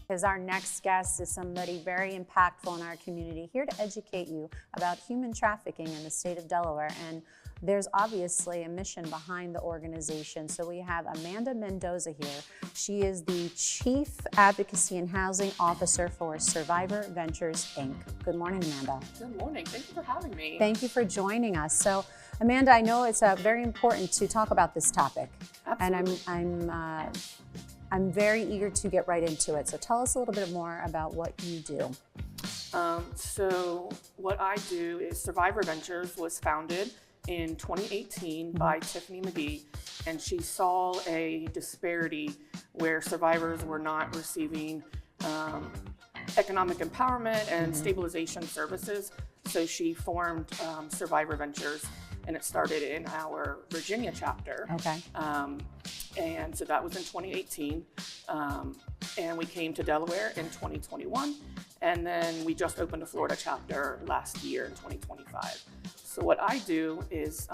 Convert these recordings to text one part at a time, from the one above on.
Because our next guest is somebody very impactful in our community, here to educate you about human trafficking in the state of Delaware. And there's obviously a mission behind the organization. So we have Amanda Mendoza here. She is the Chief Advocacy and Housing Officer for Survivor Ventures, Inc. Good morning, Amanda. Good morning. Thank you for having me. Thank you for joining us. So, Amanda, I know it's very important to talk about this topic. Absolutely. And I'm very eager to get right into it. So tell us a little bit more about what you do. So what I do is Survivor Ventures was founded in 2018 by Tiffany McGee, and she saw a disparity where survivors were not receiving economic empowerment and stabilization services. So she formed Survivor Ventures, and it started in our Virginia chapter. Okay. And so that was in 2018. And we came to Delaware in 2021. And then we just opened a Florida chapter last year in 2025. So what I do is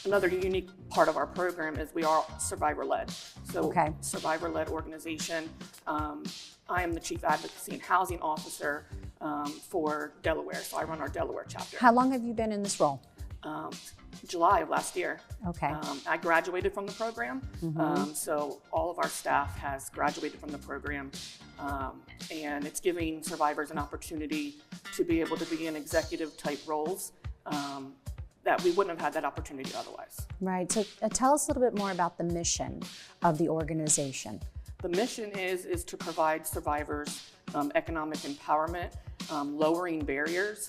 another unique part of our program is we are survivor-led. So survivor-led organization. I am the Chief Advocacy and Housing Officer for Delaware. So I run our Delaware chapter. How long have you been in this role? July of last year. Okay. I graduated from the program, so all of our staff has graduated from the program, and it's giving survivors an opportunity to be able to be in executive type roles that we wouldn't have had that opportunity otherwise. Right. So tell us a little bit more about the mission of the organization. The mission is to provide survivors economic empowerment, lowering barriers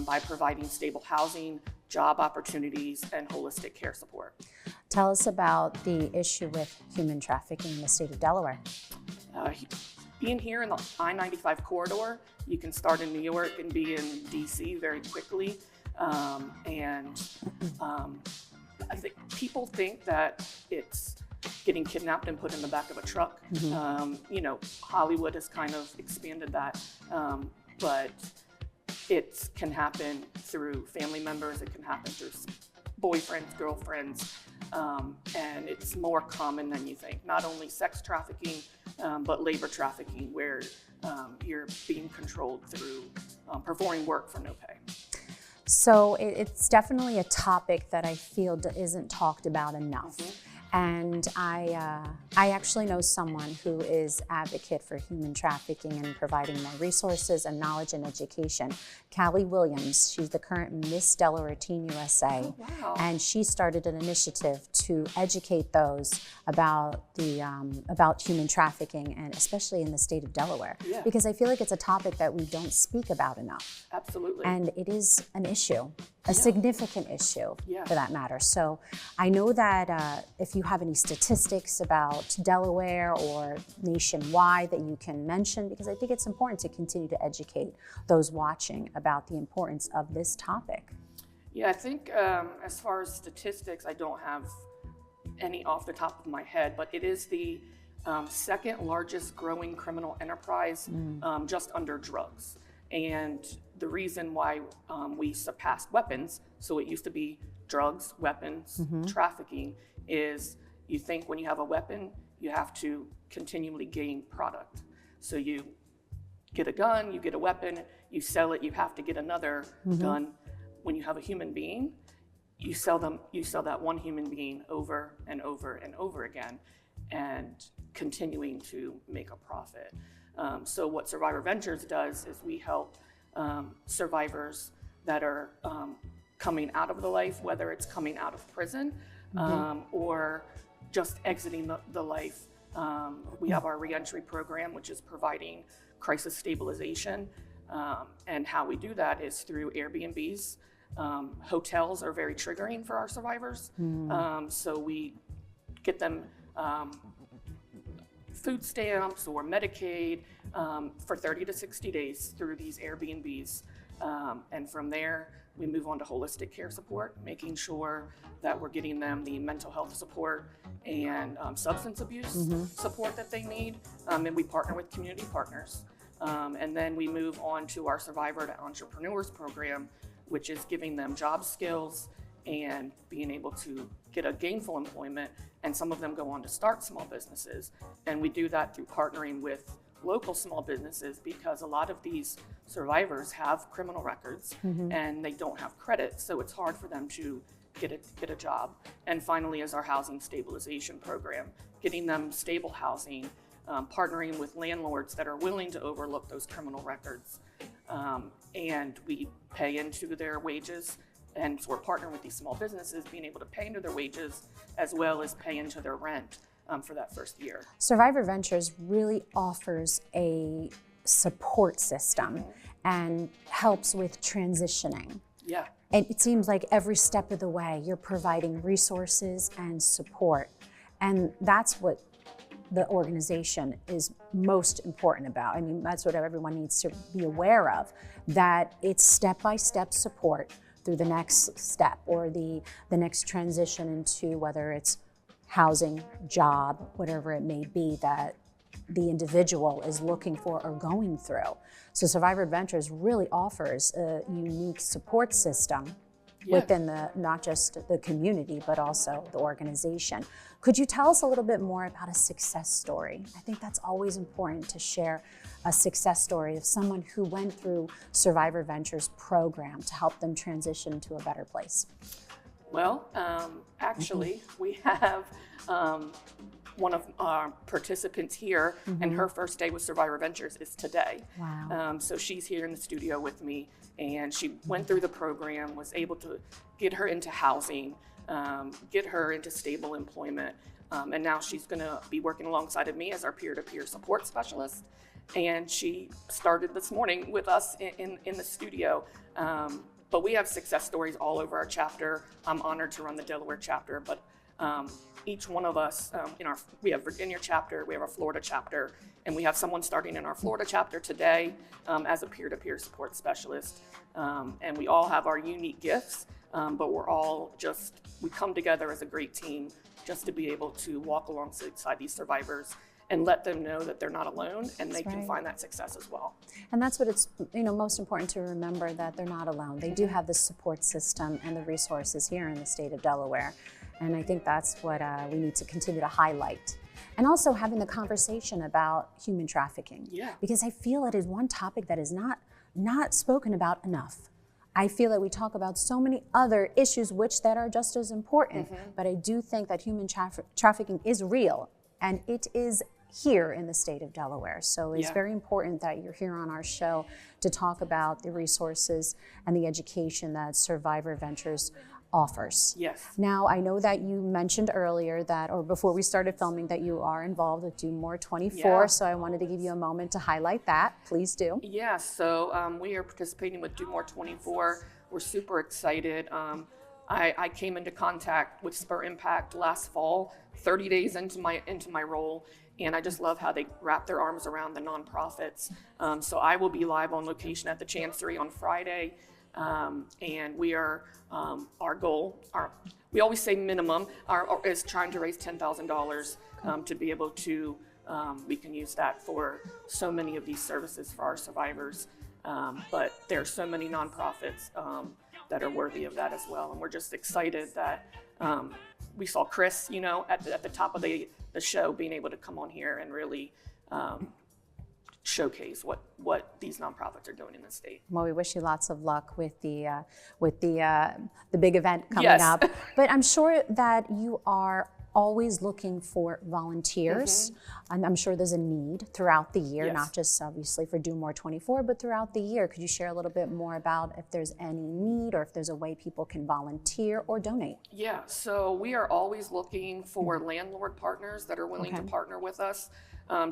by providing stable housing, job opportunities, and holistic care support. Tell us about the issue with human trafficking in the state of Delaware. Being here in the I-95 corridor, you can start in New York and be in DC very quickly. I think people think that it's getting kidnapped and put in the back of a truck. Hollywood has kind of expanded that, but it can happen through family members, it can happen through boyfriends, girlfriends, and it's more common than you think. Not only sex trafficking, but labor trafficking, where you're being controlled through performing work for no pay. So it's definitely a topic that I feel isn't talked about enough. And I actually know someone who is advocate for human trafficking and providing more resources and knowledge and education. Callie Williams, she's the current Miss Delaware Teen USA. Oh, wow. And she started an initiative to educate those about human trafficking, and especially in the state of Delaware. Yeah. Because I feel like it's a topic that we don't speak about enough. Absolutely. And it is an issue, a significant issue for that matter. So I know that if you have any statistics about Delaware or nationwide that you can mention, because I think it's important to continue to educate those watching about the importance of this topic. Yeah, I think as far as statistics, I don't have any off the top of my head, but it is the second largest growing criminal enterprise just under drugs. And the reason why we surpassed weapons, so it used to be drugs, weapons, trafficking, is you think when you have a weapon, you have to continually gain product. So you get a gun, you get a weapon, you sell it, you have to get another gun. When you have a human being, you sell that one human being over and over and over again, and continuing to make a profit. So what Survivor Ventures does is we help survivors that are coming out of the life, whether it's coming out of prison or just exiting the life. We have our reentry program, which is providing crisis stabilization. And how we do that is through Airbnbs. Hotels are very triggering for our survivors. So we get them food stamps or Medicaid for 30 to 60 days through these Airbnbs. And from there, we move on to holistic care support, making sure that we're getting them the mental health support and substance abuse support that they need. And we partner with community partners. And then we move on to our Survivor to Entrepreneurs program, which is giving them job skills and being able to get a gainful employment. And some of them go on to start small businesses. And we do that through partnering with local small businesses, because a lot of these survivors have criminal records and they don't have credit, so it's hard for them to get a job. And finally is our housing stabilization program, getting them stable housing, partnering with landlords that are willing to overlook those criminal records. And we pay into their wages, and so we're partnering with these small businesses, being able to pay into their wages as well as pay into their rent for that first year. Survivor Ventures really offers a support system and helps with transitioning. Yeah. And it seems like every step of the way you're providing resources and support. And that's what the organization is most important about. I mean, that's what everyone needs to be aware of, that it's step-by-step support through the next step or the next transition into whether it's housing, job, whatever it may be that the individual is looking for or going through. So Survivor Ventures really offers a unique support system within not just the community, but also the organization. Could you tell us a little bit more about a success story? I think that's always important to share a success story of someone who went through Survivor Ventures program to help them transition to a better place. Well, actually, we have one of our participants here, and her first day with Survivor Ventures is today. Wow. So she's here in the studio with me, and she went through the program, was able to get her into housing, get her into stable employment, and now she's going to be working alongside of me as our peer-to-peer support specialist. And she started this morning with us in the studio. But we have success stories all over our chapter. I'm honored to run the Delaware chapter, but each one of us, we have Virginia chapter, we have our Florida chapter, and we have someone starting in our Florida chapter today as a peer-to-peer support specialist. And we all have our unique gifts, but we come together as a great team just to be able to walk alongside these survivors and let them know that they're not alone and they can find that success as well. And that's what it's most important to remember, that they're not alone. They do have the support system and the resources here in the state of Delaware. And I think that's what we need to continue to highlight. And also having the conversation about human trafficking. Yeah. Because I feel it is one topic that is not spoken about enough. I feel that we talk about so many other issues that are just as important, but I do think that human trafficking is real, and it is here in the state of Delaware. So it's very important that you're here on our show to talk about the resources and the education that Survivor Ventures offers. Yes. Now, I know that you mentioned earlier or before we started filming, that you are involved with Do More 24, so I wanted to give you a moment to highlight that. Please do. Yeah, so we are participating with Do More 24. We're super excited. I came into contact with Spur Impact last fall, 30 days into my role, and I just love how they wrap their arms around the nonprofits. So I will be live on location at the Chancery on Friday, and we are our goal. We always say minimum is trying to raise $10,000 to be able to. We can use that for so many of these services for our survivors, but there are so many nonprofits that are worthy of that as well. And we're just excited that we saw Chris, at the top of the show, being able to come on here and really showcase what these nonprofits are doing in the state. Well, we wish you lots of luck with the big event coming up. But I'm sure that you are always looking for volunteers, and I'm sure there's a need throughout the year, not just obviously for Do More 24, but throughout the year. Could you share a little bit more about if there's any need or if there's a way people can volunteer or donate? Yeah, so we are always looking for landlord partners that are willing to partner with us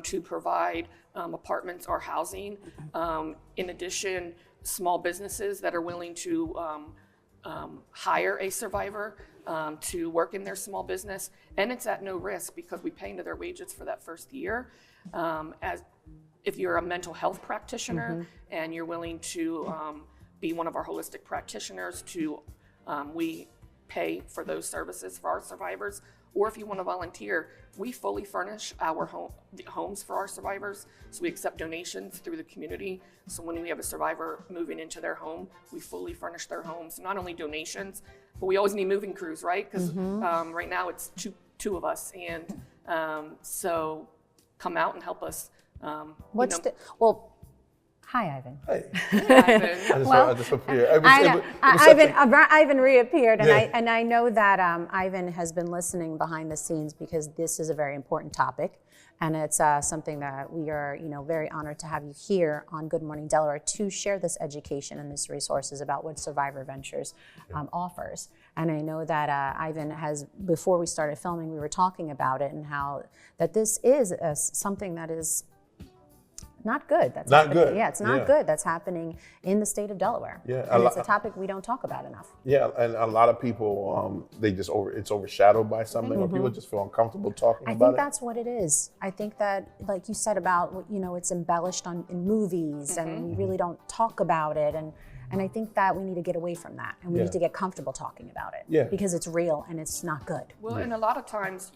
to provide apartments or housing. In addition, small businesses that are willing to hire a survivor to work in their small business, and it's at no risk because we pay into their wages for that first year. As if you're a mental health practitioner and you're willing to be one of our holistic practitioners, we pay for those services for our survivors. Or if you want to volunteer, we fully furnish our homes for our survivors. So we accept donations through the community. So when we have a survivor moving into their home, we fully furnish their homes. Not only donations, but we always need moving crews, right? Because right now it's two of us. And so come out and help us What's the, well, hi, Ivan. Hey, Ivan. I just appeared. Ivan reappeared, and Yeah. I know that Ivan has been listening behind the scenes because this is a very important topic, and it's something that we are, very honored to have you here on Good Morning Delaware to share this education and this resources about what Survivor Ventures offers. And I know that Ivan has, before we started filming, we were talking about it and how that this is something that is not good. That's Not happening. good. Yeah, it's not Yeah. good. That's happening in the state of Delaware. Yeah, and it's a topic we don't talk about enough. Yeah, and a lot of people, it's overshadowed by something, or people just feel uncomfortable talking I about think it. that's what it is. I think that, like you said about, it's embellished in movies, and we really don't talk about it. And I think that we need to get away from that, and we Yeah. need to get comfortable talking about it. Yeah. Because it's real and it's not good. Well, and a lot of times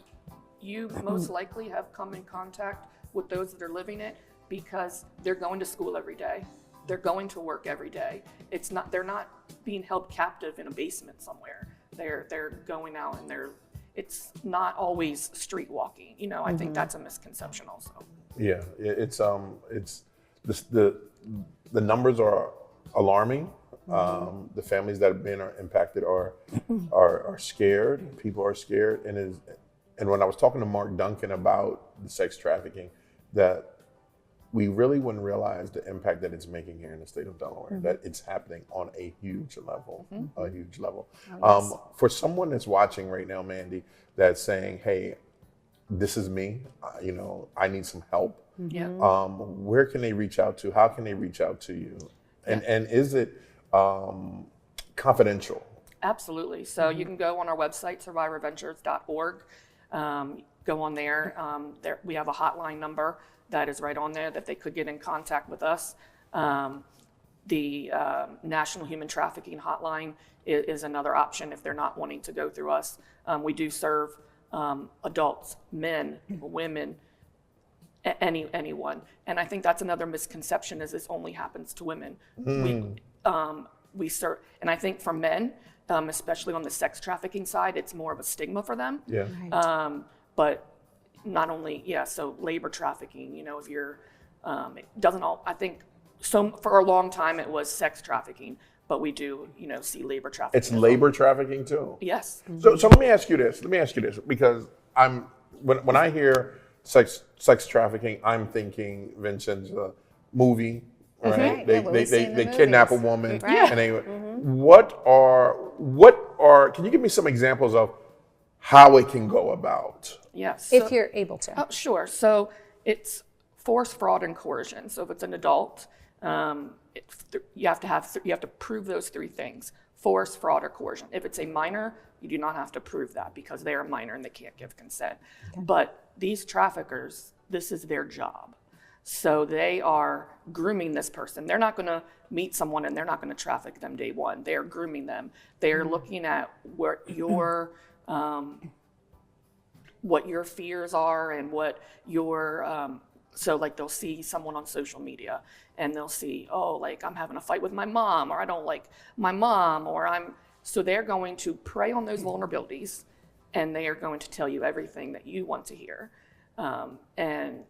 you most likely have come in contact with those that are living it because they're going to school every day. They're going to work every day. They're not being held captive in a basement somewhere. They're going out and it's not always street walking. I think that's a misconception also. Yeah, it's the numbers are alarming. The families that have been impacted are scared. People are scared, and when I was talking to Mark Duncan about the sex trafficking, that we really wouldn't realize the impact that it's making here in the state of Delaware, that it's happening on a huge level, a huge level. Oh, yes. For someone that's watching right now, Mandy, that's saying, hey, this is me, I need some help. Yeah. Where can they reach out to? How can they reach out to you? And is it confidential? Absolutely. So you can go on our website, survivorventures.org. Go on there. We have a hotline number that is right on there that they could get in contact with us. The National Human Trafficking Hotline is another option if they're not wanting to go through us. We do serve adults, men, women, anyone. And I think that's another misconception is this only happens to women. We serve, and I think for men, especially on the sex trafficking side, it's more of a stigma for them. Yeah. Right. But not only, so labor trafficking, if you're, it doesn't all, I think for a long time it was sex trafficking, but we do, see labor trafficking. It's labor trafficking too? Yes. So let me ask you this, because when I hear sex trafficking, I'm thinking Vincenza movie, right? Right. They kidnap a woman, Right. and they, what are, can you give me some examples of how it can go about? Yes. If you're able to. Oh, sure. So it's force, fraud, and coercion. So if it's an adult, you have to prove those three things: force, fraud, or coercion. If it's a minor, you do not have to prove that because they are a minor and they can't give consent. Okay. But these traffickers, this is their job. So they are grooming this person. They're not going to meet someone and they're not going to traffic them day one. They are grooming them. They are looking at what your fears are and what your so like they'll see someone on social media and they'll see, oh, like I'm having a fight with my mom, or I don't like my mom, so they're going to prey on those vulnerabilities and they are going to tell you everything that you want to hear. And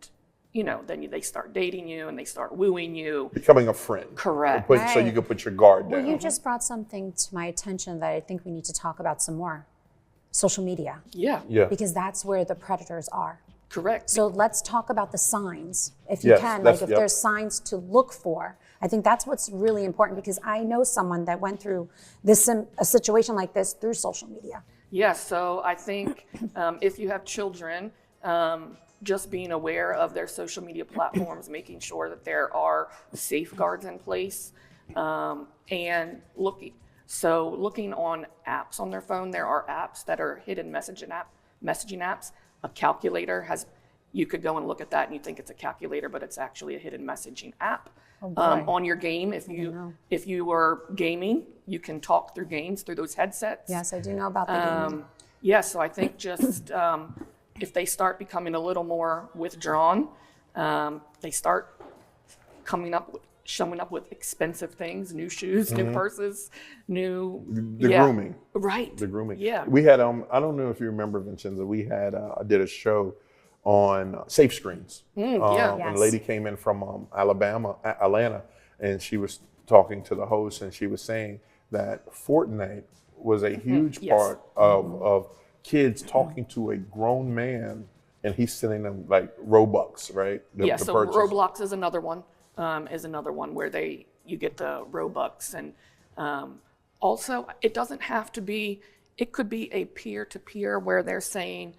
then they start dating you and they start wooing you. Becoming a friend. Correct. So you can put your guard down. Well, you just brought something to my attention that I think we need to talk about some more. Social media. Yeah. Because that's where the predators are. Correct. So let's talk about the signs, if you can, like if there's signs to look for. I think that's what's really important because I know someone that went through a situation like this through social media. Yes, so I think if you have children, just being aware of their social media platforms, making sure that there are safeguards in place, and looking on apps on their phone. There are apps that are hidden messaging apps. A calculator you could go and look at that and you think it's a calculator, but it's actually a hidden messaging app. On your game, if you were gaming, you can talk through games through those headsets. Yes, I do know about the gaming. Yes, so I think just if they start becoming a little more withdrawn, they start showing up with expensive things, new shoes, new purses, grooming. Right. The grooming. Yeah. We had I don't know if you remember, Vincenza, we had I did a show on safe screens. Yeah. And a Yes. lady came in from Atlanta, and she was talking to the host, and she was saying that Fortnite was a huge Yes. part of kids talking to a grown man, and he's sending them like Robux, right? Yeah, To so purchase. Roblox is another one. Where you get the Robux, and also it doesn't have to be. It could be a peer-to-peer where they're saying,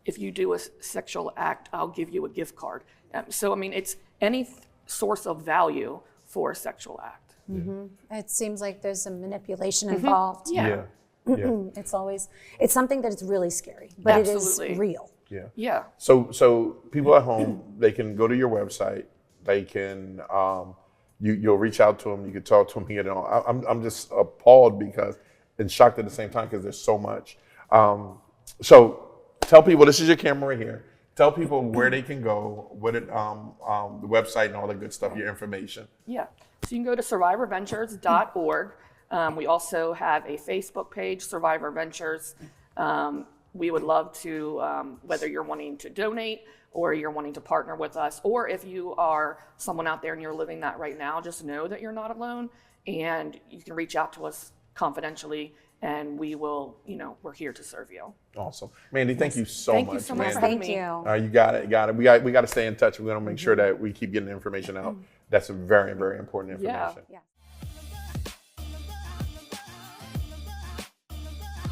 if you do a sexual act, I'll give you a gift card. So I mean, it's any source of value for a sexual act. It seems like there's some manipulation involved. Yeah. Yeah. It's something that is really scary, but it Absolutely. is real. Yeah. Yeah. So people at home, they can go to your website. They can you'll reach out to them. You can talk to them here. I'm just appalled and shocked at the same time because there's so much. So tell people, this is your camera right here. Tell people where they can go, the website and all the good stuff, your information. Yeah. So you can go to survivorventures.org. We also have a Facebook page, Survivor Ventures. We would love to, whether you're wanting to donate or you're wanting to partner with us, or if you are someone out there and you're living that right now, just know that you're not alone, and you can reach out to us confidentially, and we will, we're here to serve you. Awesome. Mandy, thank you so Thank much. you so much for Mandy. having Thank me. you. You got it. We got to stay in touch. We're going to make sure that we keep getting the information out. That's very, very important information. Yeah.